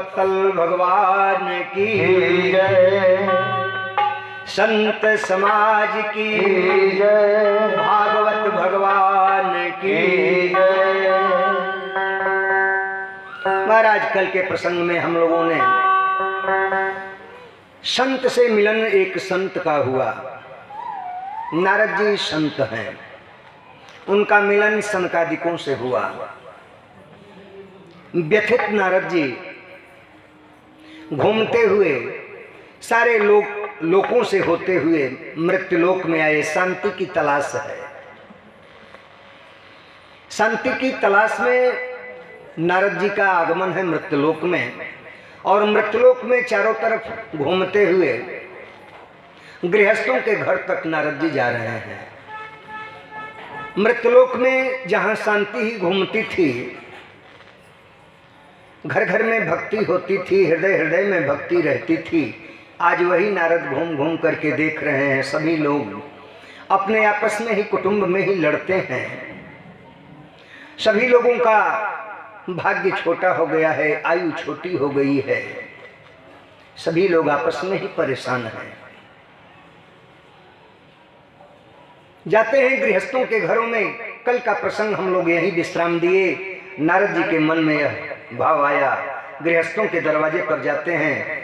वत्सल भगवान की जय, संत समाज की जय, भागवत भगवान की जय। महाराज कल के प्रसंग में हम लोगों ने संत से मिलन एक संत का हुआ। नारद जी संत हैं, उनका मिलन सनकादिकों से हुआ। व्यथित नारद जी घूमते हुए सारे लोकों से होते हुए मृत्युलोक में आए। शांति की तलाश है। शांति की तलाश में नारद जी का आगमन है मृत्युलोक में, और मृत्युलोक में चारों तरफ घूमते हुए गृहस्थों के घर तक नारद जी जा रहे हैं। मृत्युलोक में जहां शांति ही घूमती थी, घर घर में भक्ति होती थी, हृदय हृदय में भक्ति रहती थी, आज वही नारद घूम घूम करके देख रहे हैं। सभी लोग अपने आपस में ही, कुटुंब में ही लड़ते हैं। सभी लोगों का भाग्य छोटा हो गया है, आयु छोटी हो गई है, सभी लोग आपस में ही परेशान हैं। जाते हैं गृहस्थों के घरों में। कल का प्रसंग हम लोग यही विश्राम दिए। नारद जी के मन में यह भाव आया, गृहस्थों के दरवाजे पर जाते हैं।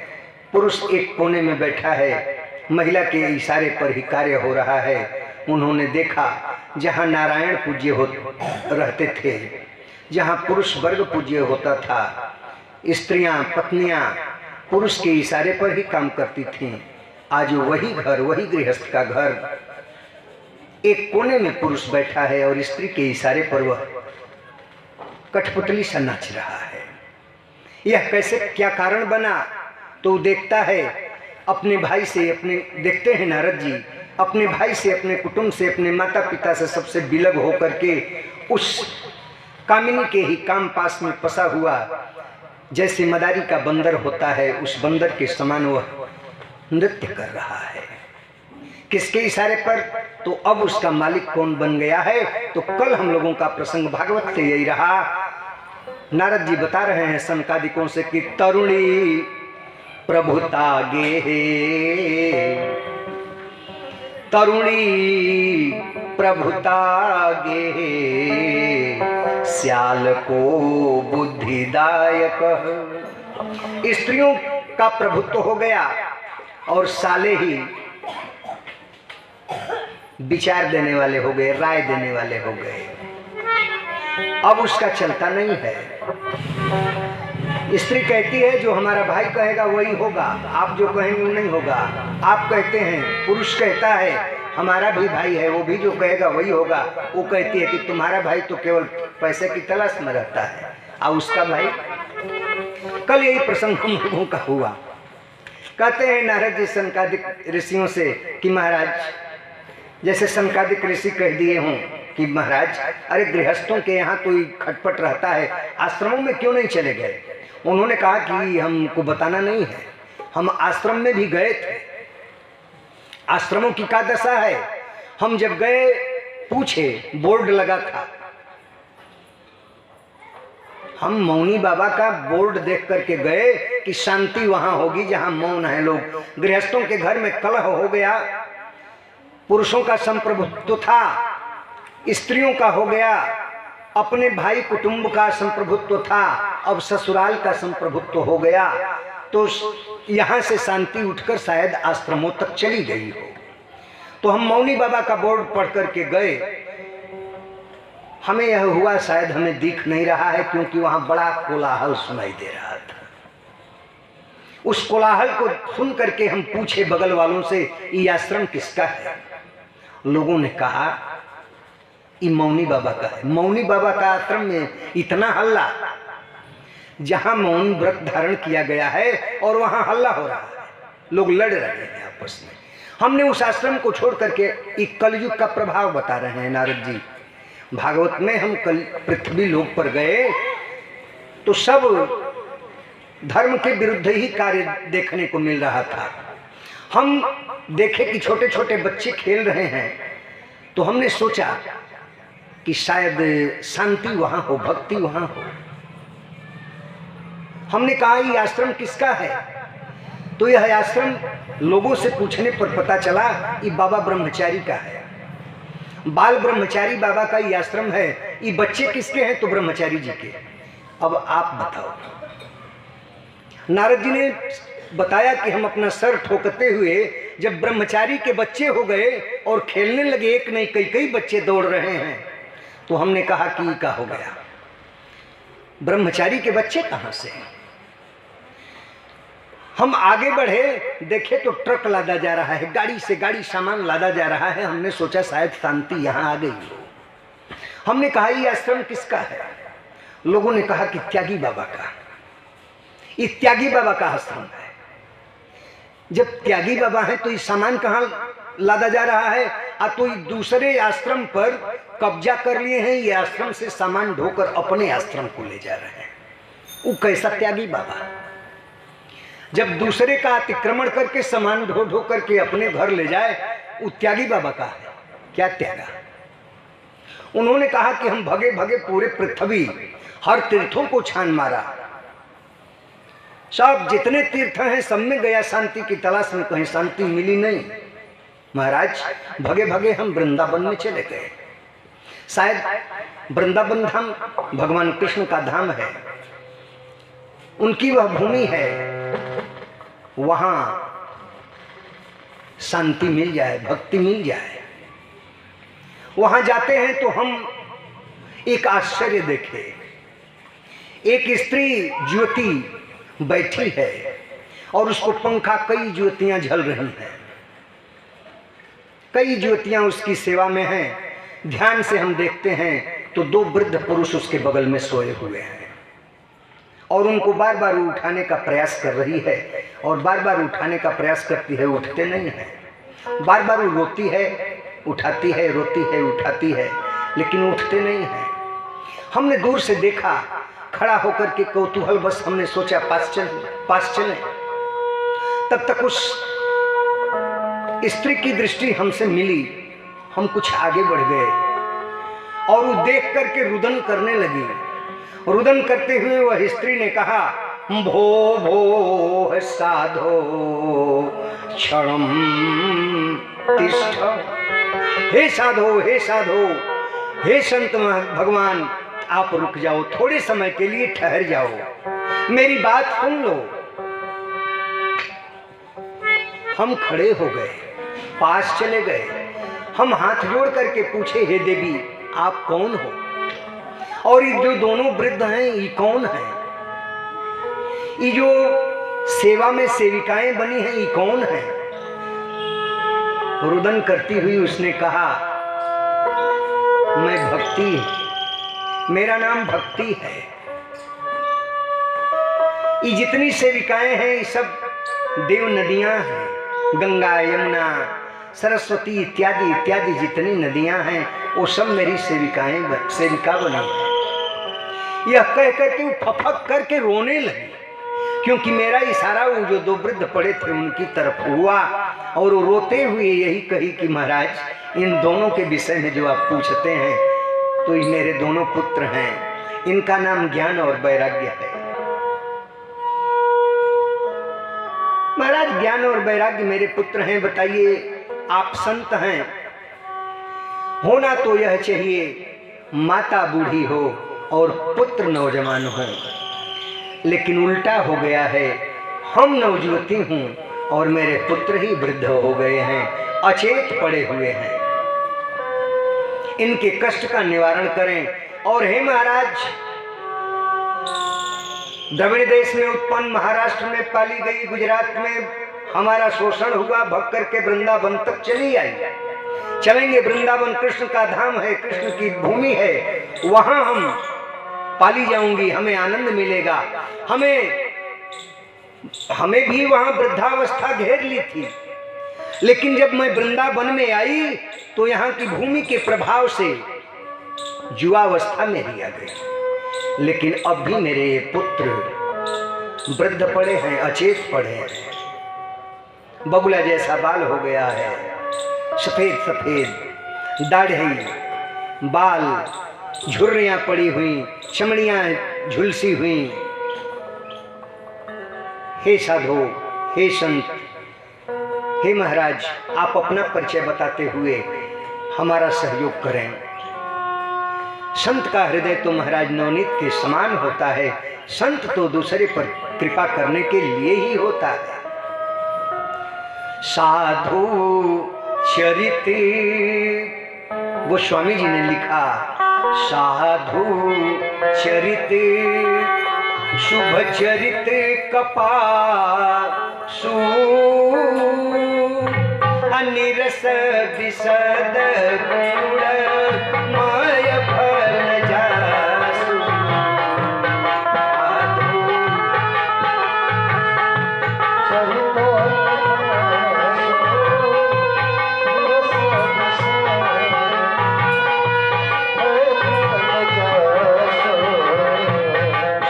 पुरुष एक कोने में बैठा है, महिला के इशारे पर ही कार्य हो रहा है। उन्होंने देखा जहाँ नारायण पूज्य रहते थे, जहाँ पुरुष वर्ग पूज्य होता था, स्त्रियां पत्नियां पुरुष के इशारे पर ही काम करती थीं। आज वही घर, वही गृहस्थ का घर, एक कोने में पुरुष बैठा है और स्त्री के इशारे पर वह कठपुतली सा नाच रहा है। यह कैसे, क्या कारण बना? तो देखता है अपने भाई से, अपने देखते हैं नारद जी अपने भाई से, अपने कुटुंब से, अपने माता पिता से सबसे विलग होकर के उस कामिनी के ही काम पास में फंसा हुआ, जैसे मदारी का बंदर होता है, उस बंदर के समान वह नृत्य कर रहा है। किसके इशारे पर? तो अब उसका मालिक कौन बन गया है? तो कल हम लोगों का प्रसंग भागवत से यही रहा। नारद जी बता रहे हैं सनकादिकों से कि तरुणी प्रभुता गे, तरुणी प्रभुता गे, श्याल को बुद्धिदायक। स्त्रियों का प्रभुत्व हो गया और साले ही विचार देने वाले हो गए, राय देने वाले हो गए। अब उसका चलता नहीं है। स्त्री कहती है जो हमारा भाई कहेगा वही होगा, आप जो कहेंगे वो नहीं होगा। आप कहते हैं, पुरुष कहता है हमारा भी भाई है, वो भी जो कहेगा वही होगा। वो कहती है कि तुम्हारा भाई तो केवल पैसे की तलाश में रहता है, और उसका भाई। कल यही प्रसंग हम लोगों का हुआ। कहते हैं नारद जी सनकादिक ऋषियों से कि महाराज, जैसे सनकादिक ऋषि कह दिए हों कि महाराज अरे गृहस्थों के यहाँ कोई खटपट रहता है, आश्रमों में क्यों नहीं चले गए? उन्होंने कहा कि हमको बताना नहीं है, हम आश्रम में भी गए थे। आश्रमों की क्या दशा है? हम जब गए पूछे, बोर्ड लगा था। हम मौनी बाबा का बोर्ड देख करके गए कि शांति वहां होगी जहां मौन है लोग। गृहस्थों के घर में कलह हो गया, पुरुषों का संप्रभुत्व था, स्त्रियों का हो गया, अपने भाई कुटुंब का संप्रभुत्व था, अब ससुराल का संप्रभुत्व हो गया। तो यहाँ से शांति उठकर शायद आश्रमों तक चली गई हो। तो हम मौनी बाबा का बोर्ड पढ़ करके गए। हमें यह हुआ शायद हमें दिख नहीं रहा है, क्योंकि वहाँ बड़ा कोलाहल सुनाई दे रहा था। उस कोलाहल को सुन करके हम पूछे बगल वालों से, ये आश्रम किसका है? लोगों ने कहा ये मौनी बाबा का है। मौनी बाबा का आश्रम में इतना हल्ला, जहां मौन व्रत धारण किया गया है और वहां हल्ला हो रहा है, लोग लड़ रहे हैं आपस में। हमने उस आश्रम को छोड़ करके एक कलयुग का प्रभाव बता रहे हैं नारद जी। भागवत में हम कल पृथ्वी लोक पर गए तो सब धर्म के विरुद्ध ही कार्य देखने को मिल रहा था। हम देखे कि छोटे छोटे बच्चे खेल रहे हैं, तो हमने सोचा कि शायद शांति वहां हो, भक्ति वहां हो। हमने कहा ये आश्रम किसका है? तो यह आश्रम लोगों से पूछने पर पता चला ये बाबा ब्रह्मचारी का है, बाल ब्रह्मचारी बाबा का ये आश्रम है। ये बच्चे किसके हैं? तो ब्रह्मचारी जी के। अब आप बताओ। नारद जी ने बताया कि हम अपना सर ठोकते हुए जब ब्रह्मचारी के बच्चे हो गए और खेलने लगे, एक नहीं कई कई बच्चे दौड़ रहे हैं, तो हमने कहा कि ये क्या हो गया, ब्रह्मचारी के बच्चे कहां से? हम आगे बढ़े, देखे तो ट्रक लादा जा रहा है, गाड़ी से गाड़ी सामान लादा जा रहा है। हमने सोचा शायद शांति यहां आ गई हो। हमने कहा ये आश्रम किसका है? लोगों ने कहा कि त्यागी बाबा का। ये त्यागी बाबा का आश्रम है। जब त्यागी बाबा है तो ये सामान कहां लादा जा रहा है? तो ये दूसरे आश्रम पर कब्जा कर लिए हैं, ये आश्रम से सामान ढोकर अपने आश्रम को ले जा रहे हैं। वो कैसा त्यागी बाबा? जब दूसरे का अतिक्रमण करके सामान ढो ढो करके अपने घर ले जाए, वो त्यागी बाबा का है। क्या त्यागा? उन्होंने कहा कि हम भगे भगे पूरे पृथ्वी हर तीर्थों को छान मारा, सब जितने तीर्थ हैं सब में गया शांति की तलाश में, कहीं शांति मिली नहीं। महाराज भगे भगे हम वृंदावन में चले गए। शायद वृंदावन धाम भगवान कृष्ण का धाम है, उनकी वह भूमि है, वहां शांति मिल जाए, भक्ति मिल जाए। वहां जाते हैं तो हम एक आश्चर्य देखे। एक स्त्री ज्योति बैठी है और उसको पंखा कई ज्योतियां झल रही हैं, कई ज्योतियां उसकी सेवा में हैं। ध्यान से हम देखते हैं तो दो वृद्ध पुरुष उसके बगल में सोए हुए हैं और उनको बार बार उठाने का प्रयास कर रही है, और बार बार उठाने का प्रयास करती है, उठते नहीं है। बार बार वो रोती है, उठाती है, रोती है, उठाती है, लेकिन उठते नहीं है। हमने दूर से देखा, खड़ा होकर के कौतूहल बस हमने सोचा पास चलें। तब तक उस स्त्री की दृष्टि हमसे मिली, हम कुछ आगे बढ़ गए और वो देख करके रुदन करने लगी। रुदन करते हुए वह स्त्री ने कहा, भो भो साधो क्षणम तिष्ठ। हे साधो, हे साधो, हे संत भगवान, आप रुक जाओ, थोड़े समय के लिए ठहर जाओ, मेरी बात सुन लो। हम खड़े हो गए, पास चले गए। हम हाथ जोड़ करके पूछे, हे देवी आप कौन हो? और ये जो दोनों वृद्ध हैं ये कौन है? ये जो सेवा में सेविकाएं बनी हैं ये कौन है? रुदन करती हुई उसने कहा, मैं भक्ति, मेरा नाम भक्ति है। ये जितनी सेविकाएं हैं ये सब देव नदियां हैं, गंगा, यमुना, सरस्वती इत्यादि इत्यादि जितनी नदियां हैं वो सब मेरी सेविका बनी है। यह कह करके वो फफक करके रोने लगी, क्योंकि मेरा इशारा वो जो दो वृद्ध पड़े थे उनकी तरफ हुआ और वो रोते हुए यही कही कि महाराज इन दोनों के विषय में जो आप पूछते हैं तो ये मेरे दोनों पुत्र हैं, इनका नाम ज्ञान और वैराग्य है। महाराज ज्ञान और वैराग्य मेरे पुत्र हैं, बताइए आप संत हैं, होना तो यह चाहिए माता बूढ़ी हो और पुत्र नौजवान हो, लेकिन उल्टा हो गया है, हम नवजुवती हूँ और मेरे पुत्र ही वृद्ध हो गए हैं, अचेत पड़े हुए हैं। इनके कष्ट का निवारण करें। और हे महाराज, द्रविड़ देश में उत्पन्न, महाराष्ट्र में पाली गई, गुजरात में हमारा शोषण हुआ, भग करके वृंदावन तक चली आई। चलेंगे, वृंदावन कृष्ण का धाम है, कृष्ण की भूमि है, वहां हम पाली जाऊंगी, हमें आनंद मिलेगा। हमें भी वहां वृद्धावस्था घेर ली थी, लेकिन जब मैं वृंदावन में आई तो यहाँ की भूमि के प्रभाव से युवावस्था में ही आ गई। लेकिन अब भी मेरे पुत्र वृद्ध पड़े हैं, अचेत पड़े हैं, बगुला जैसा बाल हो गया है, सफेद सफेद दाढ़ी, बाल, झुर्रियां पड़ी हुई, चमड़ियां झुलसी हुई, हे साधु, हे संत, हे महाराज, आप अपना परिचय बताते हुए हमारा सहयोग करें। संत का हृदय तो महाराज नवनीत के समान होता है। संत तो दूसरे पर कृपा करने के लिए ही होता है। साधु चरित, गोस्वामी जी ने लिखा, साधु चरित शुभ चरित कपासु अनिरस विशद गुण माय फल जासु।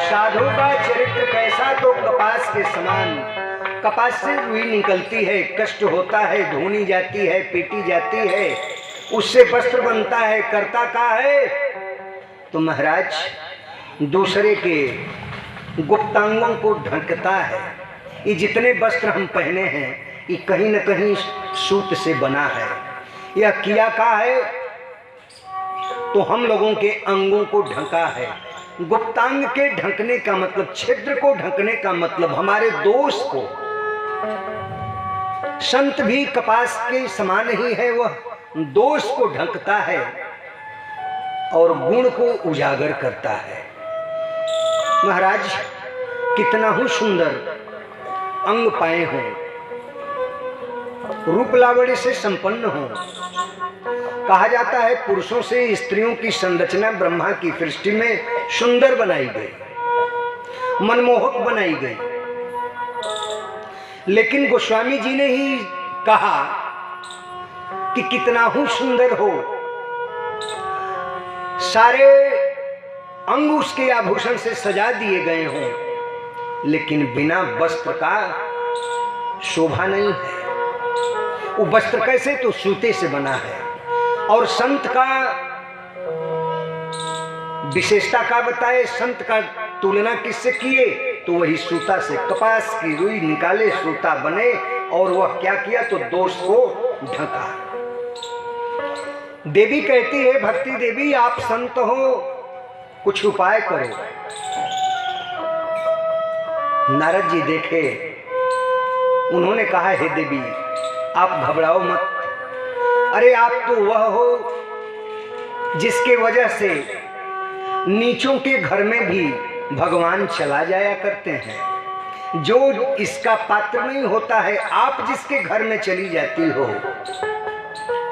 साधु का चरित्र कैसा, तो कपास के समान। कपास से रुई निकलती है, कष्ट होता है, धुनी जाती है, पीटी जाती है, उससे वस्त्र बनता है। करता का है तो महाराज दूसरे के गुप्तांगों को ढकता है। ये जितने वस्त्र हम पहने हैं ये कहीं न कहीं सूत से बना है। यह किया का है तो हम लोगों के अंगों को ढका है। गुप्तांग के ढकने का मतलब, छिद्र को ढकने का मतलब हमारे दोष को। संत भी कपास के समान ही है, वह दोष को ढकता है और गुण को उजागर करता है। महाराज कितना ही सुंदर अंग पाए हों, रूप लावण्य से संपन्न हो। कहा जाता है पुरुषों से स्त्रियों की संरचना ब्रह्मा की सृष्टि में सुंदर बनाई गई, मनमोहक बनाई गई, लेकिन गोस्वामी जी ने ही कहा कि कितना ही सुंदर हो, सारे अंग उसके आभूषण से सजा दिए गए हों, लेकिन बिना वस्त्र का शोभा नहीं है। वो वस्त्र कैसे, तो सूते से बना है। और संत का विशेषता का बताए, संत का तुलना किससे किए, तो वही सूता से। कपास की रुई निकाले, सूता बने, और वह क्या किया तो दोष को ढका। देवी कहती है, भक्ति देवी आप संत हो, कुछ उपाय करो। नारद जी देखे, उन्होंने कहा, हे देवी आप घबराओ मत। अरे आप तो वह हो जिसके वजह से नीचों के घर में भी भगवान चला जाया करते हैं। जो इसका पात्र नहीं होता है, आप जिसके घर में चली जाती हो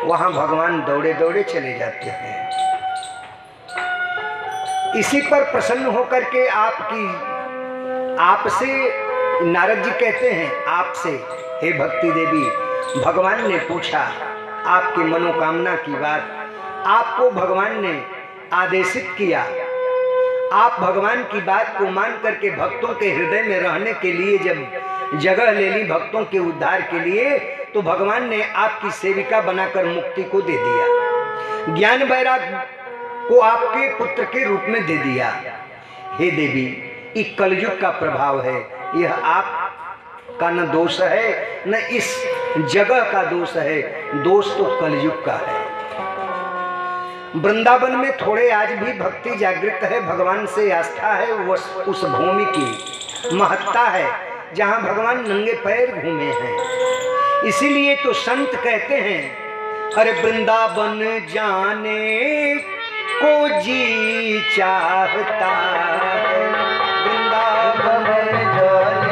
वहां भगवान दौड़े दौड़े चले जाते हैं। इसी पर प्रसन्न होकर के आपसे नारद जी कहते हैं, आपसे हे भक्ति देवी, भगवान ने पूछा आपकी मनोकामना की बात। आपको भगवान ने आदेशित किया, आप भगवान की बात को मान करके भक्तों के हृदय में रहने के लिए जब जगह ले ली, भक्तों के उद्धार के लिए, तो भगवान ने आपकी सेविका बनाकर मुक्ति को दे दिया, ज्ञान वैराग्य को आपके पुत्र के रूप में दे दिया। हे देवी, ये कलयुग का प्रभाव है, यह आप का न दोष है न इस जगह का दोष है, दोष तो कलयुग का है। वृंदावन में थोड़े आज भी भक्ति जागृत है, भगवान से आस्था है, उस भूमि की महत्ता है जहां भगवान नंगे पैर घूमे हैं। इसीलिए तो संत कहते हैं, अरे वृंदावन जाने को जी चाहता है, वृंदावन जाने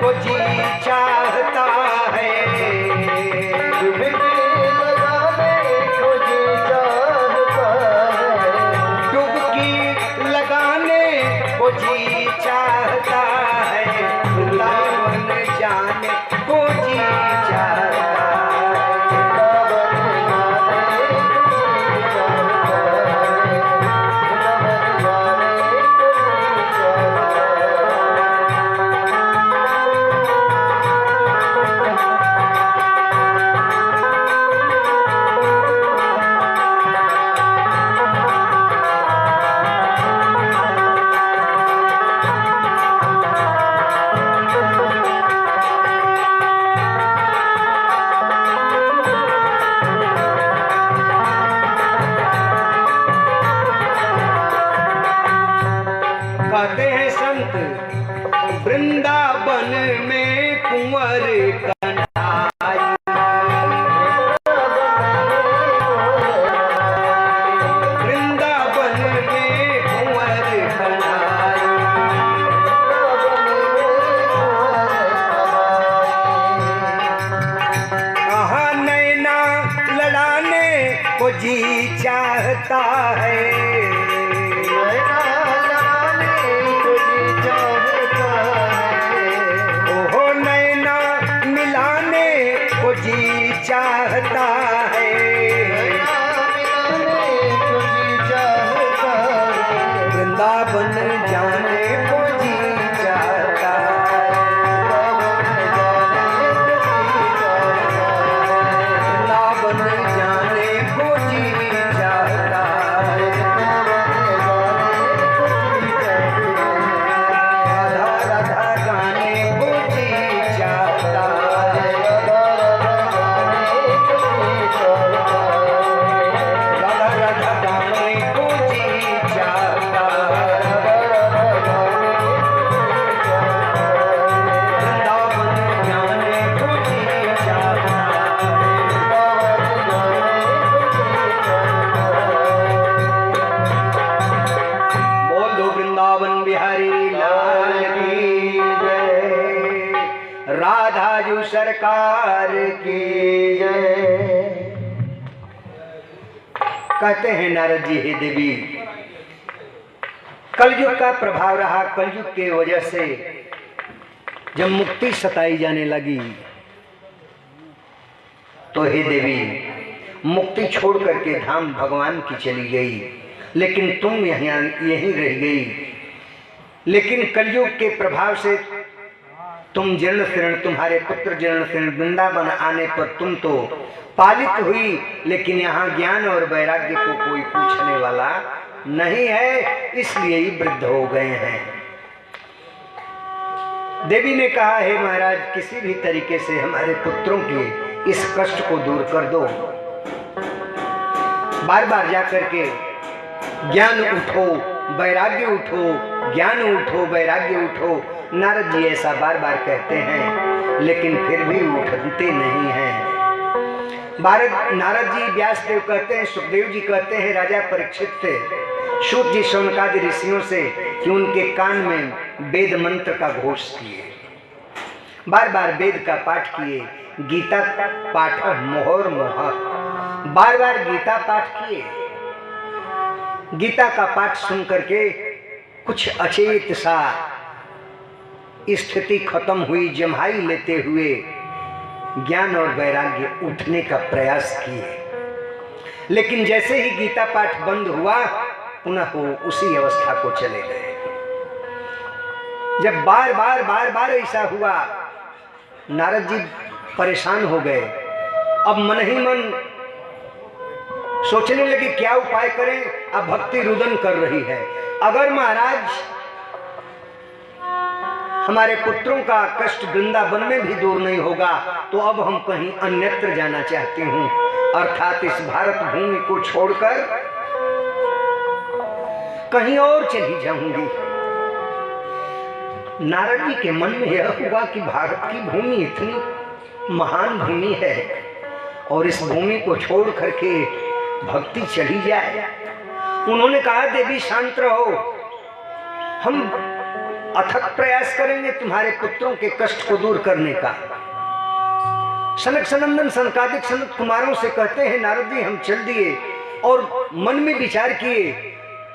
को जी चाहता है, डुबकी लगाने को जी चाहता है, डुबकी लगाने को जी चाहता है, वृंदावन जाने को जी चाहता है। कहते हैं संत वृंदावन में कुंवर कन्हाई, वृंदावन में कुंवर कन्हाई, कहाँ नैना लड़ाने को जी चाहता है, चाहता है, वृंदावन जाने को जी चाहता है, वृंदावन जाने को जी चाहता है, राधा राधा गाने को जी चाहता है, राधाजू सरकार की जय। कहते हैं नारद जी, हे देवी, कलयुग का प्रभाव रहा, कलयुग के वजह से जब मुक्ति सताई जाने लगी तो हे देवी मुक्ति छोड़ करके धाम भगवान की चली गई, लेकिन तुम यहीं रह गई। लेकिन कलयुग के प्रभाव से तुम जीर्ण शीर्ण, तुम्हारे पुत्र जीर्ण शीर्ण, वृंदावन आने पर तुम तो पालित हुई, लेकिन यहाँ ज्ञान और वैराग्य को कोई पूछने वाला नहीं है, इसलिए ही वृद्ध हो गए हैं। देवी ने कहा, हे महाराज, किसी भी तरीके से हमारे पुत्रों के इस कष्ट को दूर कर दो। बार बार जाकर के ज्ञान उठो, वैराग्य उठो, ज्ञान उठो, वैराग्य उठो। नारद जी ऐसा बार बार कहते हैं, लेकिन फिर भी उठते नहीं हैं। नारद जी व्यासदेव कहते हैं, सुखदेव जी कहते हैं राजा परीक्षित से, सूत जी शौनकादि ऋषियों से कि उनके कान में वेद मंत्र का घोष किए, बार बार वेद का पाठ किए, गीता पाठ मोहर मोह, बार बार गीता पाठ किए। गीता का पाठ सुन करके कुछ अचेत सा स्थिति खत्म हुई, जम्हाई लेते हुए ज्ञान और वैराग्य उठने का प्रयास किए, लेकिन जैसे ही गीता पाठ बंद हुआ पुनः वो उसी अवस्था को चले गए। जब बार बार ऐसा हुआ, नारद जी परेशान हो गए। अब मन ही मन सोचने लगे क्या उपाय करें। अब भक्ति रुदन कर रही है, अगर महाराज हमारे पुत्रों का कष्ट वृंदावन में भी दूर नहीं होगा तो अब हम कहीं अन्यत्र जाना चाहते हूं, अर्थात इस भारत भूमि को छोड़कर कहीं और चली जाऊंगी। नारद जी के मन में यह हुआ कि भारत की भूमि इतनी महान भूमि है और इस भूमि को छोड़ करके भक्ति चली जाए। उन्होंने कहा, देवी शांत रहो, हम अथक प्रयास करेंगे तुम्हारे पुत्रों के कष्ट को दूर करने का। सनक सनंदन सनकादिक सनत कुमारों से कहते हैं नारद जी हम चल दिए और मन में विचार किए,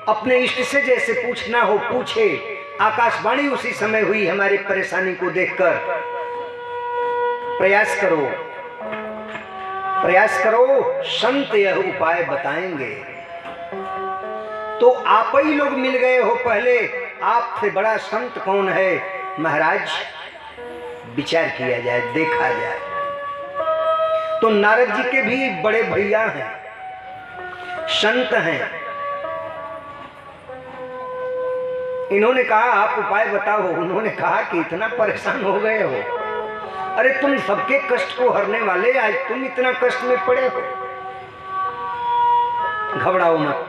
अपने इष्ट से जैसे पूछना हो पूछे। आकाशवाणी उसी समय हुई हमारी परेशानी को देखकर, प्रयास करो प्रयास करो, संत यह उपाय बताएंगे। तो आप ही लोग मिल गए हो, पहले आपसे बड़ा संत कौन है महाराज, विचार किया जाए, देखा जाए। तो नारद जी के भी बड़े भैया हैं, संत हैं। इन्होंने कहा आप उपाय बताओ। उन्होंने कहा कि इतना परेशान हो गए हो, अरे तुम सबके कष्ट को हरने वाले, आज तुम इतना कष्ट में पड़े हो, घबराओ मत।